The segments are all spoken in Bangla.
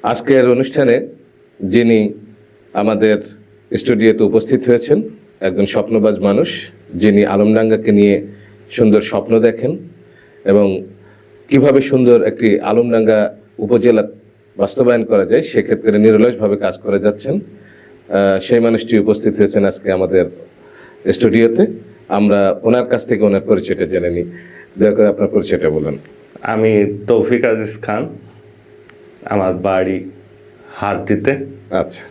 আজকের অনুষ্ঠানে যিনি আমাদের স্টুডিওতে উপস্থিত হয়েছেন একজন স্বপ্নবাজ মানুষ, যিনি আলমডাঙ্গাকে নিয়ে সুন্দর স্বপ্ন দেখেন এবং কিভাবে সুন্দর একটি আলমডাঙ্গা উপজেলা বাস্তবায়ন করা যায় সেক্ষেত্রে নিরলসভাবে কাজ করে যাচ্ছেন। সেই মানুষটি উপস্থিত হয়েছেন আজকে আমাদের স্টুডিওতে। আমরা ওনার কাছ থেকে ওনার পরিচয়টা জেনে নিই। দয়া করে আপনার পরিচয়টা বলুন। আমি তৌফিক আজিজ খান, আমার বাড়ি হাটদিতে। আচ্ছা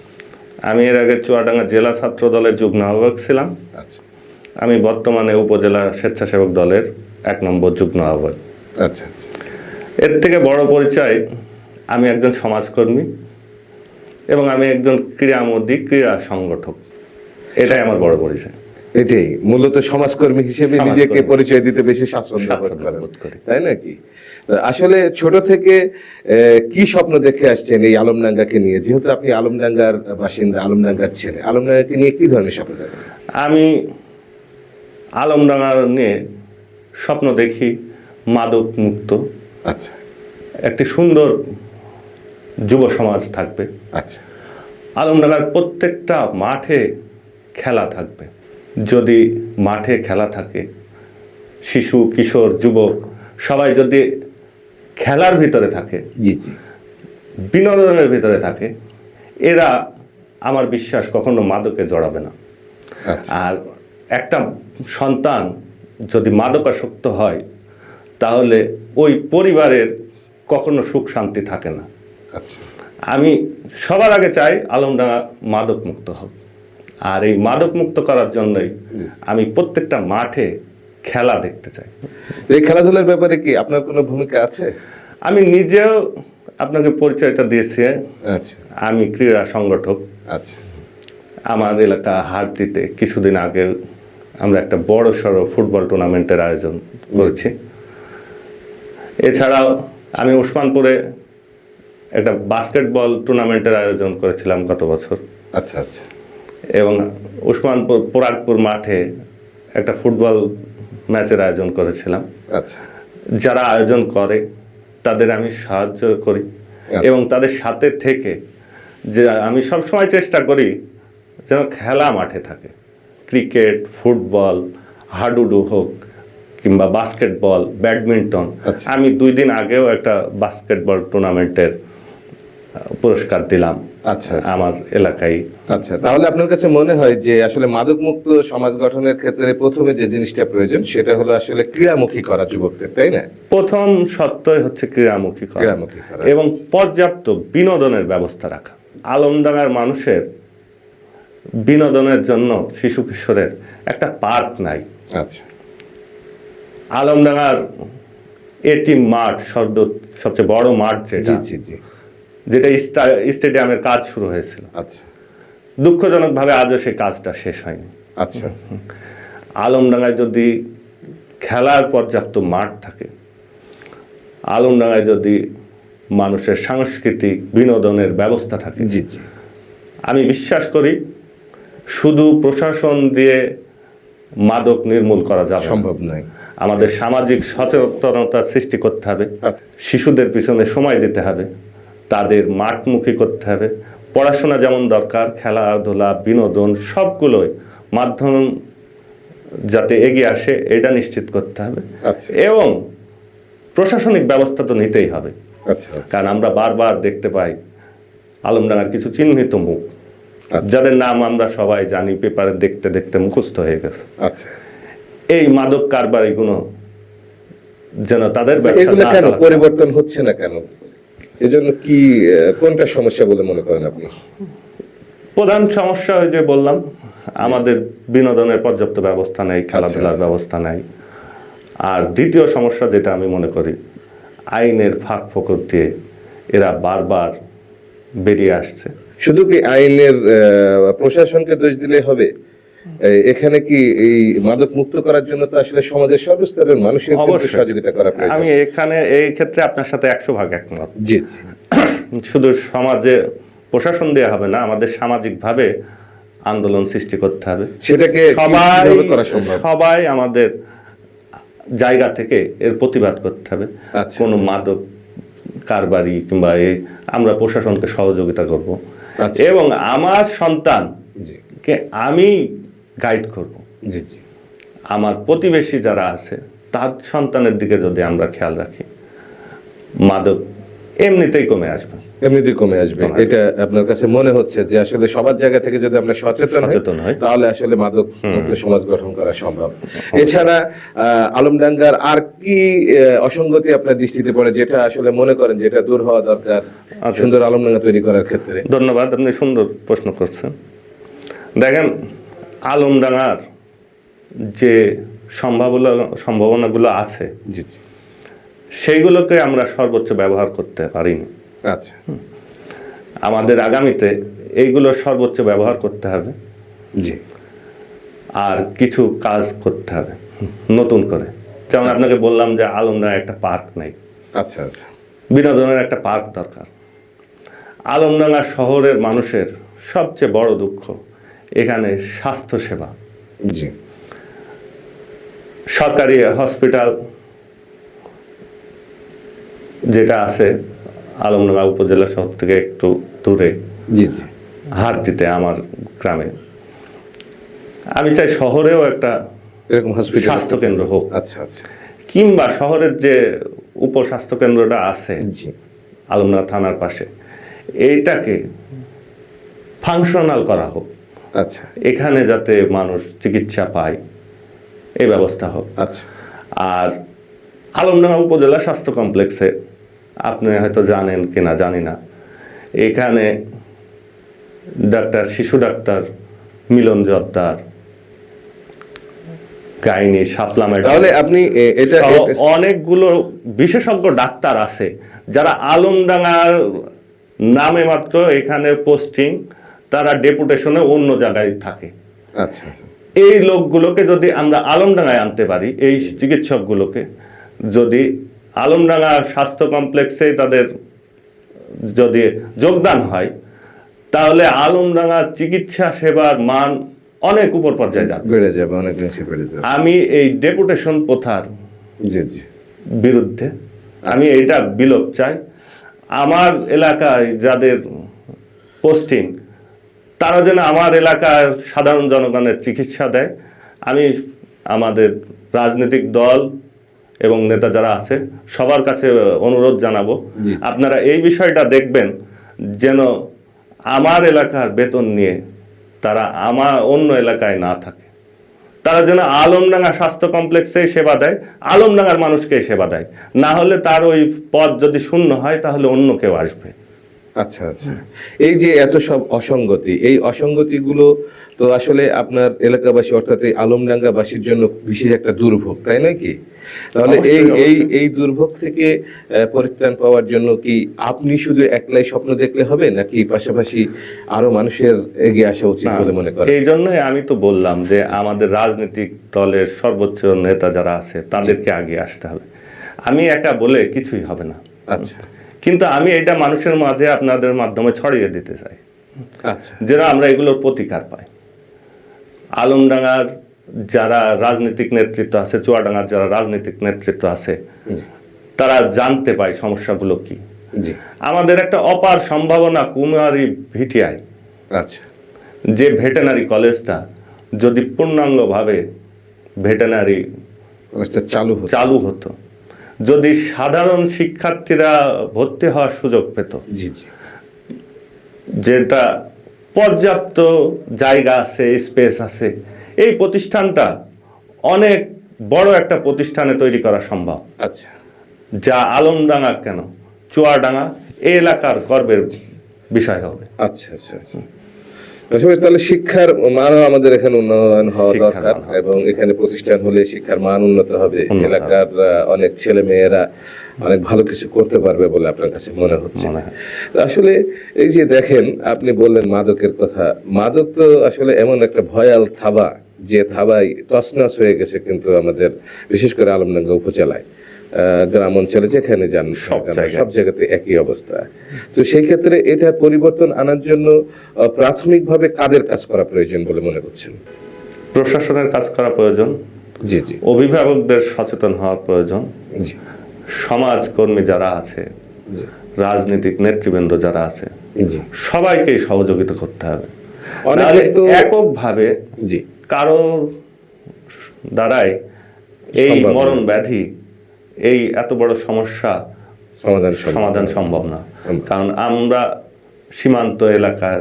আমি এর আগে চুয়াডাঙ্গা জেলা ছাত্র দলের যুগ্ম আহ্বায়ক ছিলাম। আচ্ছা আমি বর্তমানে উপজেলা স্বেচ্ছাসেবক দলের 1 নম্বর যুগ্ম আহ্বায়ক। আচ্ছা আচ্ছা এর থেকে বড় পরিচয়, আমি একজন সমাজকর্মী এবং আমি একজন ক্রীড়ামোদী, ক্রীড়া সংগঠক। এটাই আমার বড় পরিচয়। এটাই মূলত সমাজকর্মী হিসেবে নিজেকে পরিচয় দিতে বেশি স্বাচ্ছন্দ্য বোধ করেন, তাই নাকি? আসলে ছোট থেকে কি স্বপ্ন দেখে আসছেন এই আলমডাঙ্গাকে নিয়ে? যেহেতু আপনি আলমডাঙ্গার বাসিন্দা, আলমডাঙ্গার ছেলে, আলমডাঙ্গাকে নিয়ে কি ধরনের স্বপ্ন দেখেন? আমি আলমডাঙ্গা নিয়ে স্বপ্ন দেখি মাদক মুক্ত আচ্ছা একটি সুন্দর যুব সমাজ থাকবে। আচ্ছা আলমডাঙ্গার প্রত্যেকটা মাঠে খেলা থাকবে। যদি মাঠে খেলা থাকে, শিশু, কিশোর, যুবক সবাই যদি খেলার ভিতরে থাকে, জি জি, বিনোদনের ভিতরে থাকে, এরা আমার বিশ্বাস কখনো মাদকে জড়াবে না। আচ্ছা আর একটা সন্তান যদি মাদকাসক্ত হয় তাহলে ওই পরিবারের কখনো সুখ শান্তি থাকে না। আচ্ছা আমি সবার আগে চাই আলমডাঙ্গা মাদক মুক্ত হোক। আর এই মাদক মুক্ত করার জন্যই আমি প্রত্যেকটা মাঠে খেলা দেখতে চাই। এই খেলাধুলার ব্যাপারে কি আপনার কোনো ভূমিকা আছে? আমি নিজেও আপনাকে পরিচয়টা দিয়েছি। আচ্ছা আমি ক্রীড়া সংগঠক। আচ্ছা আমার এলাকা হাটদিতে কিছুদিন আগে আমরা একটা বড় সড়ো ফুটবল টুর্নামেন্টের আয়োজন করেছি। এছাড়াও আমি ওসমানপুরে একটা বাস্কেটবল টুর্নামেন্টের আয়োজন করেছিলাম গত বছর। আচ্ছা আচ্ছা এবং ওসমানপুর পোরাকপুর মাঠে একটা ফুটবল ম্যাচের আয়োজন করেছিলাম। আচ্ছা যারা আয়োজন করে তাদের আমি সাহায্য করি এবং তাদের সাথে থেকে যে আমি সবসময় চেষ্টা করি যেন খেলা মাঠে থাকে। ক্রিকেট, ফুটবল, হাডুডু হোক কিংবা বাস্কেটবল, ব্যাডমিন্টন। আচ্ছা। আমি 2 দিন আগেও একটা বাস্কেটবল টুর্নামেন্টের পুরস্কার দিলাম আচ্ছা আমার এলাকায়। আচ্ছা, তাহলে আপনার কাছে মনে হয় যে আসলে মাদক মুক্ত সমাজ গঠনের ক্ষেত্রে প্রথমে যে জিনিসটা প্রয়োজন সেটা হলো আসলে ক্রীড়ামুখী করা যুবকদের, তাই না? প্রথম সত্যই হচ্ছে ক্রীড়ামুখী করা করা এবং পর্যাপ্ত বিনোদনের ব্যবস্থা রাখা। আলমডাঙ্গার মানুষের বিনোদনের জন্য শিশু কিশোরের একটা পার্ক নাই। আচ্ছা আলমডাঙ্গার এটি মাঠ সবচেয়ে বড় মাঠ যেটা, জি জি, যেটা স্টেডিয়ামের কাজ শুরু হয়েছিল। আচ্ছা দুঃখজনকভাবে আজও সেই কাজটা শেষ হয়নি। আচ্ছা আলমডাঙ্গায় যদি খেলার পর্যাপ্ত মাঠ থাকে, আলমডাঙ্গায় যদি মানুষের সাংস্কৃতিক বিনোদনের ব্যবস্থা থাকে, জি জি, আমি বিশ্বাস করি শুধু প্রশাসন দিয়ে মাদক নির্মূল করা যাবে সম্ভব নয়। আমাদের সামাজিক সচেতনতা সৃষ্টি করতে হবে, আচ্ছা। শিশুদের পিছনে সময় দিতে হবে, তাদের মাঠমুখী করতে হবে। পড়াশোনা যেমন দরকার, খেলাধুলা, বিনোদন সবগুলোই মাধ্যম যাতে এগিয়ে আসে এটা নিশ্চিত করতে হবে। আচ্ছা এবং প্রশাসনিক ব্যবস্থা তো নিতেই হবে। আচ্ছা আচ্ছা, কারণ আমরা বারবার দেখতে পাই আলমডাঙ্গার কিছু চিহ্নিত মুখ, আচ্ছা। যাদের নাম আমরা সবাই জানি, পেপারে দেখতে দেখতে মুখস্থ হয়ে গেছে। আচ্ছা, এই মাদক কারবারিগুলো যেন তাদের এগুলো কেন পরিবর্তন হচ্ছে না কেন? এজন্য কি কোনটা সমস্যা বলে মনে করেন আপনি? প্রধান সমস্যা ওই যে বললাম, আমাদের বিনোদনের পর্যাপ্ত ব্যবস্থা নেই, খেলাধুলার ব্যবস্থা নেই। আর দ্বিতীয় সমস্যা যেটা আমি মনে করি, আইনের ফাঁক ফোকর দিয়ে এরা বারবার বেরিয়ে আসছে। শুধু কি আইনের প্রশাসনকে দোষ দিলে হবে? এখানে কি এই মাদক মুক্ত করার জন্য তো আসলে সমাজের সর্বস্তরের মানুষের সহযোগিতা করা প্রয়োজন। আমি এখানে এই ক্ষেত্রে আপনার সাথে 100% একমত। জি জি, শুধু সমাজে প্রশাসন দেওয়া হবে না, আমাদের সামাজিকভাবে আন্দোলন সৃষ্টি করতে হবে। সেটাকে সবাই আমাদের জায়গা থেকে এর প্রতিবাদ করতে হবে। আচ্ছা, কোনো মাদক কারবারি কিংবা আমরা প্রশাসনকে সহযোগিতা করব আচ্ছা। এবং আমার সন্তান জি কে আমি গাইড করব। জি জি আমার প্রতিবেশী যারা আছে তার সন্তানের দিকে যদি আমরা খেয়াল রাখি, মাদক এমনিতেই কমে আসবে। এমনিতেই কমে আসবে, এটা আপনার কাছে মনে হচ্ছে যে আসলে সবার জায়গা থেকে যদি আমরা সচেতন হই হয় তাহলে আসলে মাদক মুক্ত সমাজ গঠন করা সম্ভব। এছাড়া আলমডাঙ্গার আর কি অসঙ্গতি আপনার দৃষ্টিতে পড়ে যেটা আসলে মনে করেন যেটা দূর হওয়া দরকার সুন্দর আলমডাঙ্গা তৈরি করার ক্ষেত্রে? ধন্যবাদ, আপনি সুন্দর প্রশ্ন করছেন। দেখেন, আলমডাঙ্গার যে সম্ভাবনাগুলো আছে জি জি সেইগুলোকে আমরা সর্বোচ্চ ব্যবহার করতে পারিনি। আচ্ছা। আমাদের আগামীতে এইগুলো সর্বোচ্চ ব্যবহার করতে হবে, জি আর কিছু কাজ করতে হবে নতুন করে। যেমন আপনাকে বললাম যে আলমডাঙ্গা একটা পার্ক নাই, আচ্ছা আচ্ছা বিনোদনের একটা পার্ক দরকার। আলমডাঙ্গা শহরের মানুষের সবচেয়ে বড় দুঃখ এখানে স্বাস্থ্যসেবা। জি সরকারি হসপিটাল যেটা আছে আলমডাঙ্গা উপজেলা শহর থেকে একটু দূরে, জি জি হারতিতে আমার গ্রামে, আমি চাই শহরেও একটা এরকম হসপিটাল স্বাস্থ্য কেন্দ্র হোক, আচ্ছা আচ্ছা কিংবা শহরের যে উপস্বাস্থ্য কেন্দ্রটা আছে জি আলমডাঙ্গা থানার পাশে, এইটাকে ফাংশনাল করা হোক। আচ্ছা এখানে যাতে মানুষ চিকিৎসা পায় এই ব্যবস্থা হোক। আচ্ছা আর আলমডাঙ্গা উপজেলা স্বাস্থ্য কমপ্লেক্সে আপনি হয়তো জানেন কিনা জানি না, এখানে শিশু ডাক্তার মিলন জর্দার, গাইনি শাপলা ম্যাডাম, তাহলে আপনি এটা অনেকগুলো বিশেষজ্ঞ ডাক্তার আছে যারা আলমডাঙ্গার নামে মাত্র এখানে পোস্টিং, তারা ডেপুটেশনে অন্য জায়গায় থাকে। আচ্ছা আচ্ছা এই লোকগুলোকে যদি আমরা আলমডাঙ্গায় আনতে পারি, এই চিকিৎসকগুলোকে যদি আলমডাঙ্গা স্বাস্থ্য কমপ্লেক্সে তাদের যদি যোগদান হয়, তাহলে আলমডাঙ্গার চিকিৎসা সেবার মান অনেক উপর পর্যায়ে যাবে, বেড়ে যাবে, অনেক বেশি বেড়ে যাবে। আমি এই ডেপুটেশন প্রথার জি জি বিরুদ্ধে, আমি এটা বিলোপ চাই। আমার এলাকায় যাদের পোস্টিং, তারা যেন আমার এলাকার সাধারণ জনগণের চিকিৎসা দেয়। আমি আমাদের রাজনৈতিক দল এবং নেতা যারা আছে সবার কাছে অনুরোধ জানাবো, আপনারা এই বিষয়টা দেখবেন যেন আমার এলাকার বেতন নিয়ে তারা অন্য এলাকায় না থাকে। তারা যেন আলমডাঙ্গা স্বাস্থ্য কমপ্লেক্সে সেবা দেয়, আলমডাঙ্গার মানুষকে সেবা দেয়। না হলে তার ওই পদ যদি শূন্য হয় তাহলে অন্য কেউ আসবে। আচ্ছা আচ্ছা, এই যে এত সব অসঙ্গতি, এই অসঙ্গতিগুলো তো আসলে আপনার এলাকাবাসী অর্থাৎ এই আলমডাঙ্গাবাসীর জন্য বিশেষ একটা দুর্ভোগ, তাই নয় কি? তাহলে এই দুর্ভোগ থেকে পরিত্রাণ পাওয়ার জন্য কি আপনি শুধু একলাই স্বপ্ন দেখলে হবে, নাকি পাশাপাশি আরো মানুষের এগিয়ে আসা উচিত বলে মনে করেন? এই জন্যই আমি তো বললাম যে আমাদের রাজনৈতিক দলের সর্বোচ্চ নেতা যারা আছে তাদেরকে আগে আসতে হবে। আমি একা বলে কিছুই হবে না। আচ্ছা, কিন্তু আমি এটা মানুষের মাঝে আপনাদের মাধ্যমে ছড়িয়ে দিতে চাই, আচ্ছা, যেন আমরা এগুলোর প্রতিকার পাই। আলমডাঙ্গার যারা রাজনৈতিক নেতৃত্ব আছে, চুয়াডাঙ্গার যারা রাজনৈতিক নেতৃত্ব আছে, তারা জানতে পায় সমস্যাগুলো কি। জি, আমাদের একটা অপার সম্ভাবনা কুমারী ভিটিআই, আচ্ছা, যে ভেটেনারি কলেজটা যদি পূর্ণাঙ্গভাবে ভেটেনারি চালু হতো, যদি সাধারণ শিক্ষার্থীরা ভর্তি হওয়ার সুযোগ পেত, জি জি, যেটা পর্যাপ্ত জায়গা আছে, স্পেস আছে, এই প্রতিষ্ঠানটা অনেক বড় একটা প্রতিষ্ঠানে তৈরি করা সম্ভব। আচ্ছা, যা আলমডাঙ্গা কেন চুয়াডাঙ্গা এই এলাকার গর্বের বিষয় হবে। আচ্ছা আচ্ছা আচ্ছা। আসলে তাহলে শিক্ষার মানও আমাদের এখানে উন্নয়ন হওয়া দরকার, এবং এখানে প্রতিষ্ঠান হলে শিক্ষার মান উন্নত হবে, এলাকার অনেক ছেলে মেয়েরা অনেক ভালো কিছু করতে পারবে বলে আপনার কাছে মনে হচ্ছে। আসলে এই যে দেখেন, আপনি বললেন মাদকের কথা, মাদক তো আসলে এমন একটা ভয়াল থাবা, যে থাবায় তছনছ হয়ে গেছে কিন্তু আমাদের বিশেষ করে আলমডাঙ্গা উপজেলায়, গ্রাম অঞ্চলে যেখানে যান সব জায়গাতে একই অবস্থা। তো সেই ক্ষেত্রে এটা পরিবর্তন আনার জন্য প্রাথমিকভাবে কাদের কাজ করা প্রয়োজন বলে মনে করছেন? প্রশাসনের কাজ করা প্রয়োজন, জি জি, অভিভাবকদের সচেতন হওয়া প্রয়োজন, জি, সমাজকর্মী যারা আছে জি রাজনৈতিক নেতৃবৃন্দ যারা আছে জি সবাইকেই সহযোগিতা করতে হবে। অনেকে নাহলে তো এককভাবে জি কারো দ্বারাই এই সম্ভব না। মরণ ব্যাধি, এই এত বড় সমস্যা সমাধান সম্ভব না। কারণ আমরা সীমান্ত এলাকায়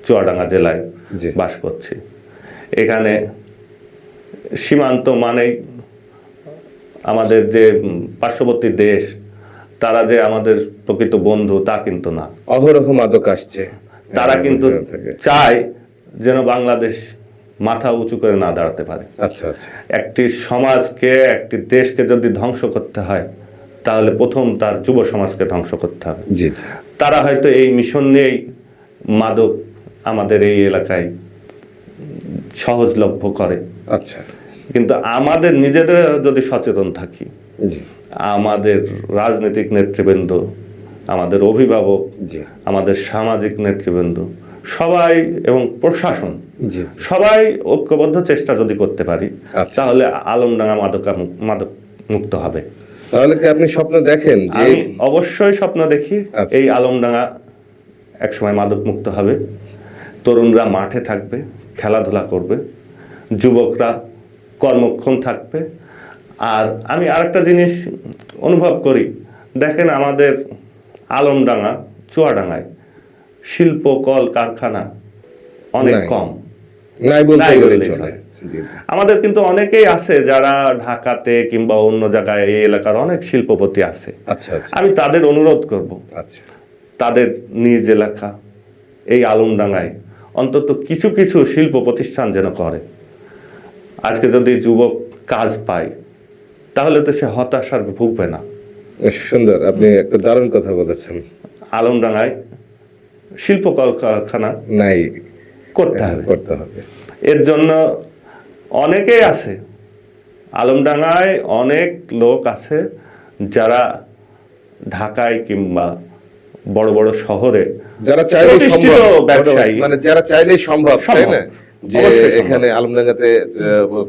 চুয়াডাঙ্গা জেলায় জি বাস করছি। এখানে সীমান্ত মানেই আমাদের যে পার্শ্ববর্তী দেশ, তারা যে আমাদের প্রকৃত বন্ধু তা কিন্তু না। অহরহ মাদক আসছে, তারা কিন্তু থেকে। চায় যেন বাংলাদেশ মাথা উঁচু করে না দাঁড়াতে পারে। আচ্ছা আচ্ছা একটি সমাজকে, একটি দেশকে যদি ধ্বংস করতে হয়, তাহলে প্রথম তার যুব সমাজকে ধ্বংস করতে হবে। জি জি তারা হয়তো এই মিশন নিয়েই মাদক আমাদের এই এলাকায় সহজলভ্য করে। আচ্ছা কিন্তু আমাদের নিজেদের যদি সচেতন থাকি, জি আমাদের রাজনৈতিক নেতৃবৃন্দ, আমাদের অভিভাবক, জি আমাদের সামাজিক নেতৃবৃন্দ সবাই এবং প্রশাসন জি সবাই ঐক্যবদ্ধ চেষ্টা যদি করতে পারি, আচ্ছা। তাহলে আলমডাঙ্গা মাদক মুক্ত হবে। তাহলে কি আপনি স্বপ্ন দেখেন যে আমি অবশ্যই স্বপ্ন দেখি আচ্ছা। এই আলমডাঙ্গা একসময় মাদক মুক্ত হবে, তরুণরা মাঠে থাকবে, খেলাধুলা করবে, যুবকরা কর্মক্ষম থাকবে। আর আমি আরেকটা জিনিস অনুভব করি, দেখেন আমাদের আলমডাঙ্গা চুয়াডাঙ্গায় শিল্প কল কারখানা অনেক নাই। কম, নাই বলতে নাই গেলে বললেই চলে চলে। জি আমাদের কিন্তু অনেকেই আছে যারা ঢাকাতে কিংবা অন্য জায়গায়, এই এলাকার অনেক শিল্পপতি আছে। আচ্ছা আচ্ছা আমি তাদের অনুরোধ করব, আচ্ছা তাদের নিজ এলাকা এই আলমডাঙ্গায় অন্তত কিছু কিছু শিল্প প্রতিষ্ঠান যেন করে। আজকে যদি যুবক কাজ পায়, তাহলে তো সে হতাশার ভুগবে না। বেশ সুন্দর, আপনি একটা দারুণ কথা বলেছেন। আলমডাঙ্গায় শিল্প কলকারখানা নাই করতে হবে। করতে হবে। এর জন্য অনেকেই আছে, আলমডাঙ্গায় অনেক লোক আছে যারা ঢাকায় কিংবা বড় বড় শহরে যারা চাইলেই প্রতিষ্ঠিত সম্ভব, ব্যবসায়ী, মানে যারা চাইলেই সম্ভব, তাই না? যে অবশ্যই সম্ভব। এখানে আলমডাঙ্গাতে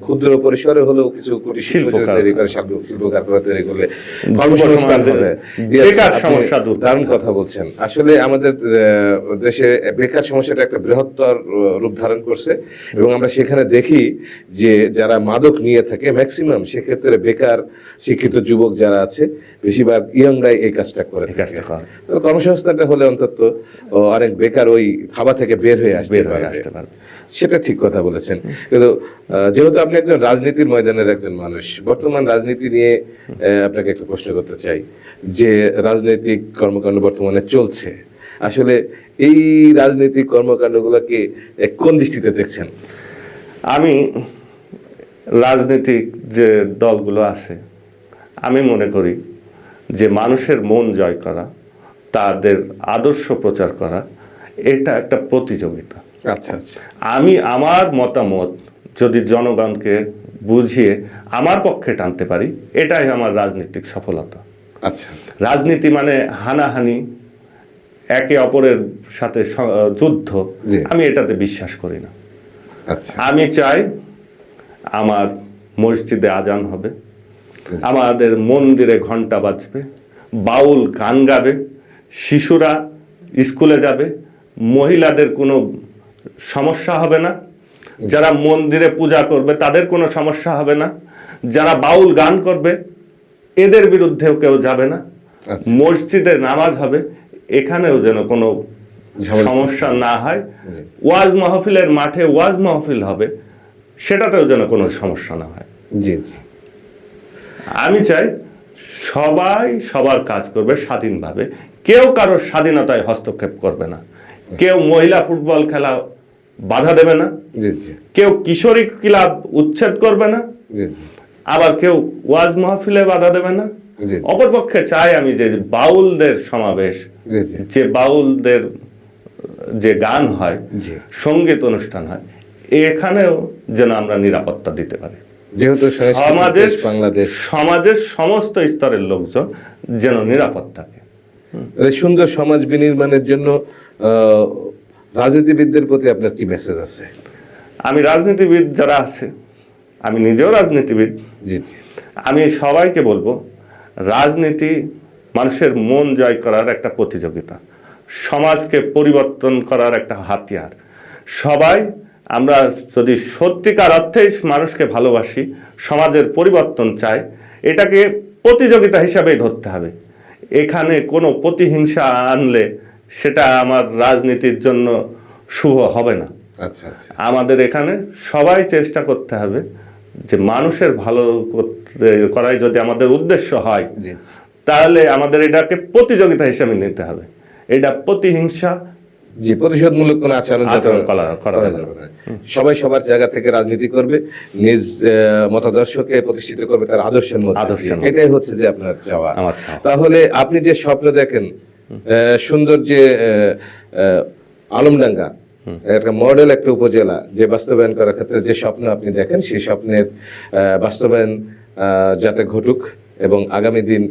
ক্ষুদ্র পরিসরে হলেও কিছু কুটির শিল্প শিল্প তৈরি করে, শিল্প কারখানা তৈরি করলে যুব কর্মসংস্থান সমাজের হবে। বেকার আপনি সমস্যা দূর করতে দারুণ হবে। কথা বলছেন। আসলে আমাদের দেশে বেকার সমস্যাটা একটা বৃহত্তর রূপ ধারণ করছে, এবং আমরা সেখানে দেখি যে যারা মাদক নিয়ে থাকে ম্যাক্সিমাম সেক্ষেত্রে বেকার শিক্ষিত যুবক যারা আছে, বেশিরভাগ ইয়াংরাই এই কাজটা করে এই থাকে। কাজটা করে। তো কর্মসংস্থানটা হলে অন্তত অনেক বেকার ওই থাবা থেকে বের হয়ে আসতে বের হয়ে পারবে। আসতে পারবে। সেটা ঠিক কথা বলেছেন। কিন্তু যেহেতু আপনি একজন রাজনীতির ময়দানের একজন মানুষ, বর্তমান রাজনীতি নিয়ে আপনাকে একটা প্রশ্ন করতে চাই, যে রাজনৈতিক কর্মকাণ্ড বর্তমানে চলছে, আসলে এই রাজনৈতিক কর্মকাণ্ডগুলোকে কোন দৃষ্টিতে দেখছেন? আমি রাজনৈতিক যে দলগুলো আছে, আমি মনে করি যে মানুষের মন জয় করা, তাদের আদর্শ প্রচার করা, এটা একটা প্রতিযোগিতা। আচ্ছা আচ্ছা আমি আমার মতামত যদি জনগণকে বুঝিয়ে আমার পক্ষে টানতে পারি, এটাই আমার রাজনৈতিক সফলতা। আচ্ছা আচ্ছা রাজনীতি মানে হানাহানি, একে অপরের সাথে যুদ্ধ, জি। আমি এটাতে বিশ্বাস করি না। আচ্ছা আমি চাই আমার মসজিদে আজান হবে, আমাদের মন্দিরে ঘন্টা বাজবে, বাউল গান গাবে, শিশুরা স্কুলে যাবে, মহিলাদের কোনো সমস্যা হবে না, যারা মন্দিরে পূজা করবে তাদের কোনো সমস্যা হবে না, যারা বাউল গান করবে এদের বিরুদ্ধেও কেউ যাবে না, আচ্ছা। মসজিদে নামাজ হবে, এখানেও যেন কোনো ঝামেলা সমস্যা না হয়। জি। ওয়াজ মাহফিলের মাঠে ওয়াজ মাহফিল হবে, সেটাতেও যেন কোনো সমস্যা না হয়। জি জি আমি চাই সবাই সবার কাজ করবে স্বাধীনভাবে, কেউ কারোর স্বাধীনতায় হস্তক্ষেপ করবে না, কেউ মহিলা ফুটবল খেলা বাধা দেবে না, জি জি কেউ কিশোরী ক্লাব উচ্ছেদ করবে না, জি জি আবার কেউ ওয়াজ মাহফিলে বাধা দেবে না। জি অপরপক্ষে চাই আমি যে বাউলদের সমাবেশ, জি জি যে বাউলদের যে গান হয়, জি। সঙ্গীত অনুষ্ঠান হয়, এখানেও যেন আমরা নিরাপত্তা দিতে পারি। যেহেতু সংস্কৃতির দেশ বাংলাদেশ, সমাজের সমস্ত স্তরের লোকজন যেন নিরাপদ থাকে। এই সুন্দর সমাজ বিনির্মাণের জন্য রাজনীতিবিদদের প্রতি আপনার কি মেসেজ আছে? আমি রাজনীতিবিদ যারা আছে, আমি নিজেও রাজনীতিবিদ, জি জি আমি সবাইকে বলবো রাজনীতি মানুষের মন জয় করার একটা প্রতিযোগিতা, সমাজকে পরিবর্তন করার একটা হাতিয়ার। সবাই আমরা যদি সত্যিকার অর্থেই মানুষকে ভালোবাসি, সমাজের পরিবর্তন চাই, এটাকে প্রতিযোগিতা হিসাবেই ধরতে হবে। এখানে কোনো প্রতিহিংসা আনলে সেটা আমার রাজনীতির জন্য শুভ হবে না। আচ্ছা আচ্ছা, আমাদের এখানে সবাই চেষ্টা করতে হবে যে মানুষের ভালো করাই যদি আমাদের উদ্দেশ্য হয়, জি জি। তাহলে আমাদের এটাকে প্রতিযোগিতা হিসেবে নিতে হবে। এটা প্রতিহিংসা জি, প্রতিশোধমূলক কোনো আচরণ যাতে আচরণ করা যাবে যাবে না। সবাই সবার জায়গা থেকে রাজনীতি করবে, নিজ মতাদর্শকে প্রতিষ্ঠিত করবে তার আদর্শের মধ্যে আদর্শের দিয়ে। মধ্যে। এটাই হচ্ছে যে আপনার চাওয়া। আমার চাওয়া। তাহলে আপনি যে স্বপ্ন দেখেন, সুন্দর যে আলমডাঙ্গা একটা মডেল একটা উপজেলা যে বাস্তবায়ন করার ক্ষেত্রে যে স্বপ্ন আপনি দেখেন, সেই স্বপ্নের বাস্তবায়ন যাতে ঘটুক এবং আগামী দিন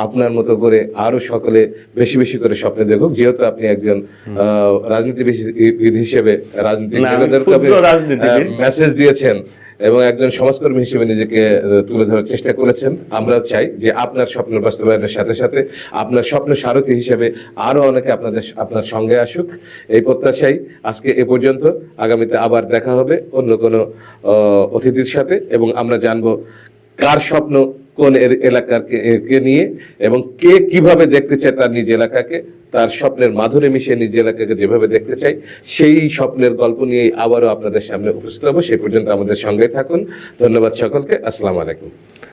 আপনার মতো করে আরো সকলে বেশি বেশি করে স্বপ্ন দেখুক। যেহেতু আপনি একজন রাজনীতিবিদ হিসেবে রাজনীতি না, আমি ক্ষুদ্র রাজনীতিবিদ। মেসেজ দিয়েছেন এবং একজন সমাজকর্মী হিসেবে নিজেকে তুলে ধরার চেষ্টা করেছেন। আমরা চাই যে আপনার স্বপ্ন বাস্তবায়নের সাথে সাথে আপনার স্বপ্ন সারথী হিসেবে আরো অনেকে আপনার সঙ্গে আসুক, এই প্রত্যাশাই আজকে এ পর্যন্ত। আগামীতে আবার দেখা হবে অন্য কোনো অতিথির সাথে এবং আমরা জানবো কার স্বপ্ন কোন এলাকার কে নিয়ে এবং কে কিভাবে দেখতে চায় তার নিজ এলাকাকে, তার স্বপ্নের মাধুরী মিশিয়ে নিজ এলাকাকে যেভাবে দেখতে চাই, সেই স্বপ্নের গল্প নিয়েই আবারও আপনাদের সামনে উপস্থিত হবো। সেই পর্যন্ত আমাদের সঙ্গে থাকুন। ধন্যবাদ সকলকে। আসসালামু আলাইকুম।